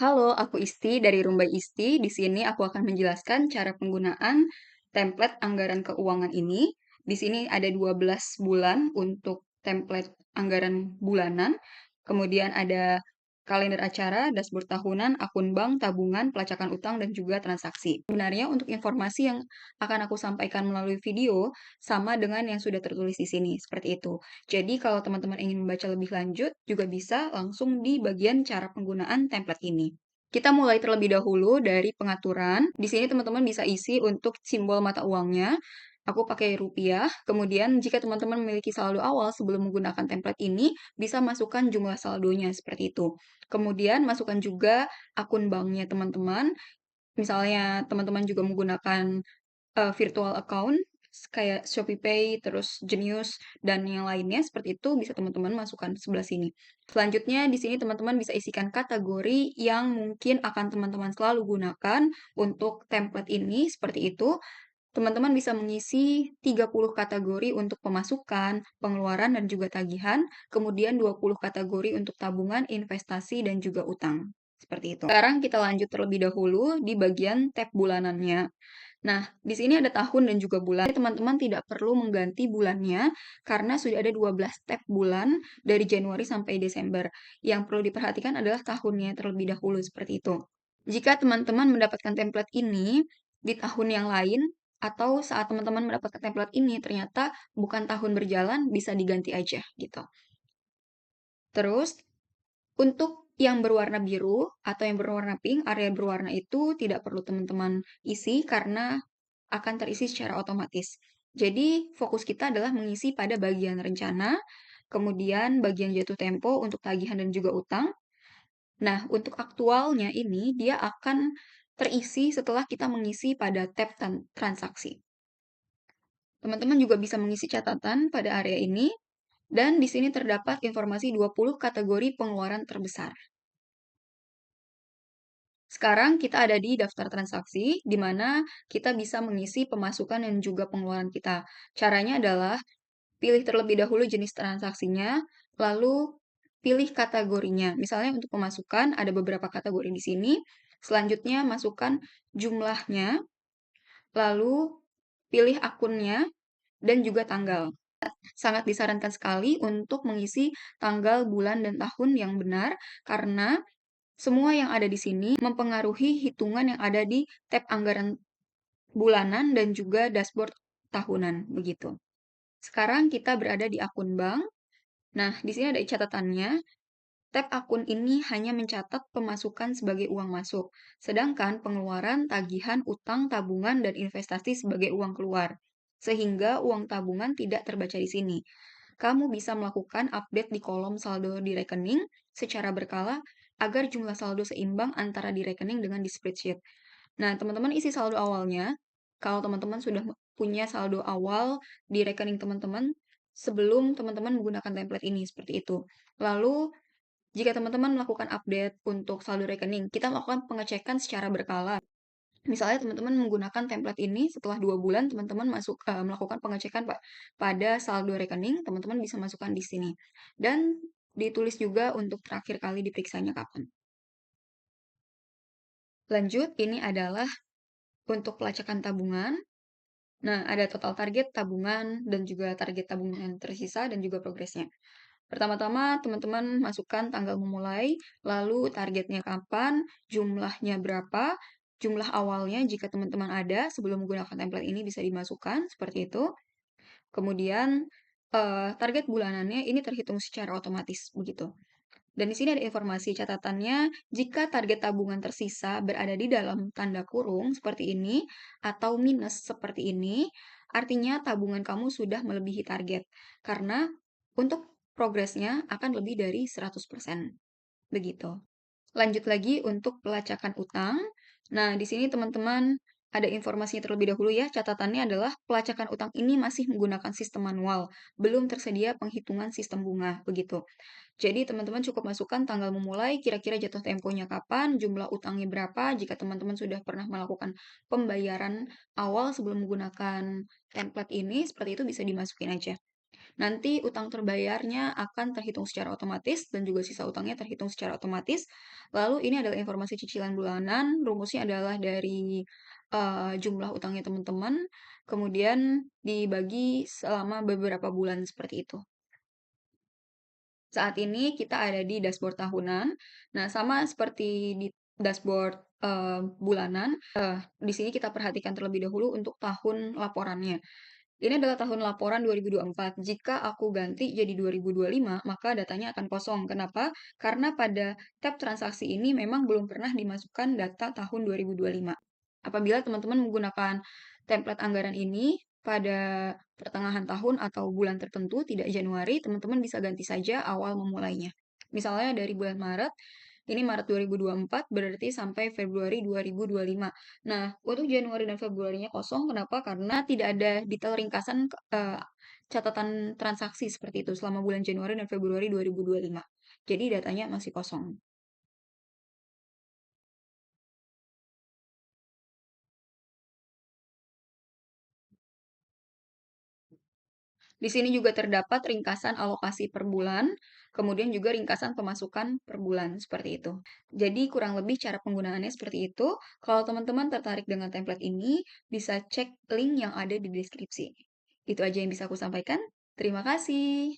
Halo, aku Isti dari Rumbai Isti. Di sini aku akan menjelaskan cara penggunaan template anggaran keuangan ini. Di sini ada 12 bulan untuk template anggaran bulanan. Kemudian ada kalender acara, dashboard tahunan, akun bank, tabungan, pelacakan utang, dan juga transaksi. Sebenarnya untuk informasi yang akan aku sampaikan melalui video sama dengan yang sudah tertulis di sini, seperti itu. Jadi kalau teman-teman ingin membaca lebih lanjut, juga bisa langsung di bagian cara penggunaan template ini. Kita mulai terlebih dahulu dari pengaturan. Di sini teman-teman bisa isi untuk simbol mata uangnya. Aku pakai rupiah. Kemudian jika teman-teman memiliki saldo awal sebelum menggunakan template ini, bisa masukkan jumlah saldonya seperti itu. Kemudian masukkan juga akun banknya teman-teman. Misalnya teman-teman juga menggunakan virtual account kayak ShopeePay, terus Genius, dan yang lainnya seperti itu bisa teman-teman masukkan sebelah sini. Selanjutnya di sini teman-teman bisa isikan kategori yang mungkin akan teman-teman selalu gunakan untuk template ini seperti itu. Teman-teman bisa mengisi 30 kategori untuk pemasukan, pengeluaran, dan juga tagihan, kemudian 20 kategori untuk tabungan, investasi, dan juga utang. Seperti itu. Sekarang kita lanjut terlebih dahulu di bagian tab bulanannya. Nah, di sini ada tahun dan juga bulan. Teman-teman tidak perlu mengganti bulannya karena sudah ada 12 tab bulan dari Januari sampai Desember. Yang perlu diperhatikan adalah tahunnya terlebih dahulu seperti itu. Jika teman-teman mendapatkan template ini di tahun yang lain atau saat teman-teman mendapatkan template ini ternyata bukan tahun berjalan, bisa diganti aja gitu. Terus untuk yang berwarna biru atau yang berwarna pink, area berwarna itu tidak perlu teman-teman isi karena akan terisi secara otomatis. Jadi, fokus kita adalah mengisi pada bagian rencana, kemudian bagian jatuh tempo untuk tagihan dan juga utang. Nah, untuk aktualnya ini, dia akan terisi setelah kita mengisi pada tab transaksi. Teman-teman juga bisa mengisi catatan pada area ini, dan di sini terdapat informasi 20 kategori pengeluaran terbesar. Sekarang kita ada di daftar transaksi, di mana kita bisa mengisi pemasukan dan juga pengeluaran kita. Caranya adalah pilih terlebih dahulu jenis transaksinya, lalu pilih kategorinya. Misalnya untuk pemasukan ada beberapa kategori di sini. Selanjutnya masukkan jumlahnya, lalu pilih akunnya, dan juga tanggal. Sangat disarankan sekali untuk mengisi tanggal, bulan, dan tahun yang benar, karena semua yang ada di sini mempengaruhi hitungan yang ada di tab anggaran bulanan dan juga dashboard tahunan, begitu. Sekarang kita berada di akun bank. Nah, di sini ada catatannya. Tab akun ini hanya mencatat pemasukan sebagai uang masuk, sedangkan pengeluaran, tagihan, utang, tabungan, dan investasi sebagai uang keluar. Sehingga uang tabungan tidak terbaca di sini. Kamu bisa melakukan update di kolom saldo di rekening secara berkala agar jumlah saldo seimbang antara di rekening dengan di spreadsheet. Nah, teman-teman isi saldo awalnya. Kalau teman-teman sudah punya saldo awal di rekening teman-teman sebelum teman-teman menggunakan template ini seperti itu. Lalu, jika teman-teman melakukan update untuk saldo rekening, kita melakukan pengecekan secara berkala. Misalnya teman-teman menggunakan template ini setelah 2 bulan teman-teman melakukan pengecekan pada saldo rekening, teman-teman bisa masukkan di sini. Dan ditulis juga untuk terakhir kali diperiksanya kapan. Lanjut, ini adalah untuk pelacakan tabungan. Nah, ada total target tabungan dan juga target tabungan tersisa dan juga progresnya. Pertama-tama, teman-teman masukkan tanggal memulai, lalu targetnya kapan, jumlahnya berapa, jumlah awalnya jika teman-teman ada sebelum menggunakan template ini bisa dimasukkan, seperti itu. Kemudian, target bulanannya ini terhitung secara otomatis, begitu. Dan di sini ada informasi catatannya, jika target tabungan tersisa berada di dalam tanda kurung seperti ini, atau minus seperti ini, artinya tabungan kamu sudah melebihi target. Karena untuk progresnya akan lebih dari 100%. Begitu. Lanjut lagi untuk pelacakan utang. Nah, di sini teman-teman ada informasinya terlebih dahulu ya. Catatannya adalah pelacakan utang ini masih menggunakan sistem manual, belum tersedia penghitungan sistem bunga, begitu. Jadi teman-teman cukup masukkan tanggal memulai, kira-kira jatuh temponya kapan, jumlah utangnya berapa, jika teman-teman sudah pernah melakukan pembayaran awal sebelum menggunakan template ini, seperti itu bisa dimasukin aja. Nanti utang terbayarnya akan terhitung secara otomatis dan juga sisa utangnya terhitung secara otomatis. Lalu ini adalah informasi cicilan bulanan, rumusnya adalah dari jumlah utangnya teman-teman, kemudian dibagi selama beberapa bulan seperti itu. Saat ini kita ada di dashboard tahunan. Nah, sama seperti di dashboard bulanan, di sini kita perhatikan terlebih dahulu untuk tahun laporannya. Ini adalah tahun laporan 2024. Jika aku ganti jadi 2025, maka datanya akan kosong. Kenapa? Karena pada tab transaksi ini memang belum pernah dimasukkan data tahun 2025. Apabila teman-teman menggunakan template anggaran ini pada pertengahan tahun atau bulan tertentu, tidak Januari, teman-teman bisa ganti saja awal memulainya. Misalnya dari bulan Maret, ini Maret 2024 berarti sampai Februari 2025. Nah, untuk Januari dan Februarinya kosong, kenapa? Karena tidak ada detail ringkasan catatan transaksi seperti itu selama bulan Januari dan Februari 2025. Jadi datanya masih kosong. Di sini juga terdapat ringkasan alokasi per bulan, kemudian juga ringkasan pemasukan per bulan, seperti itu. Jadi kurang lebih cara penggunaannya seperti itu. Kalau teman-teman tertarik dengan template ini, bisa cek link yang ada di deskripsi. Itu aja yang bisa aku sampaikan. Terima kasih.